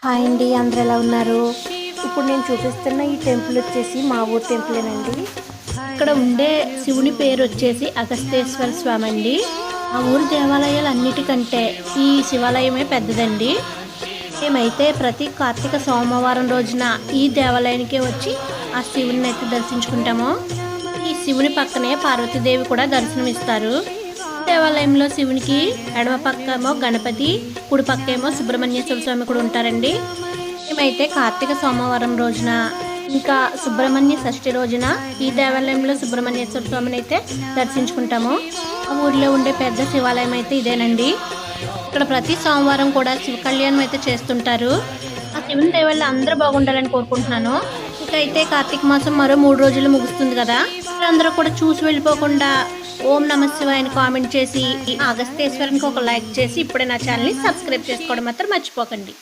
Hi అండి, అందరూ ఎలా ఉన్నారు? ఇప్పుడు నేను చూపిస్తున్న ఈ టెంపుల్ వచ్చేసి మా ఊరు టెంపులేనండి. ఇక్కడ ఉండే శివుని పేరు వచ్చేసి అగస్తేశ్వర స్వామి అండి. ఆ ఊరి దేవాలయాలు అన్నిటికంటే ఈ శివాలయమే పెద్దదండి. మేమైతే ప్రతి కార్తీక సోమవారం రోజున ఈ దేవాలయానికి వచ్చి ఆ శివుని అయితే దర్శించుకుంటాము. ఈ శివుని పక్కనే పార్వతీదేవి కూడా దర్శనమిస్తారు. దేవాలయంలో శివునికి ఎడమ పక్కేమో గణపతి, కుడి పక్కేమో సుబ్రహ్మణ్యేశ్వర స్వామి కూడా ఉంటారండి. మేమైతే కార్తీక సోమవారం రోజున ఇంకా సుబ్రహ్మణ్య షష్ఠి రోజున ఈ దేవాలయంలో సుబ్రహ్మణ్యేశ్వర స్వామిని అయితే దర్శించుకుంటాము. ఆ ఊరిలో ఉండే పెద్ద శివాలయం అయితే ఇదేనండి. ఇక్కడ ప్రతి సోమవారం కూడా శివ కళ్యాణం అయితే చేస్తుంటారు. ఆ శివుని దయ వల్ల అందరూ బాగుండాలని కోరుకుంటున్నాను. అయితే కార్తీక మాసం మరో 3 రోజులు ముగుస్తుంది కదా, అందరూ కూడా చూసి వెళ్ళిపోకుండా ఓం నమ శివాయ అని కామెంట్ చేసి అగస్తేశ్వరునికి ఒక లైక్ చేసి ఇప్పుడే నా ఛానల్ని సబ్స్క్రైబ్ చేసుకోవడం మాత్రం మర్చిపోకండి.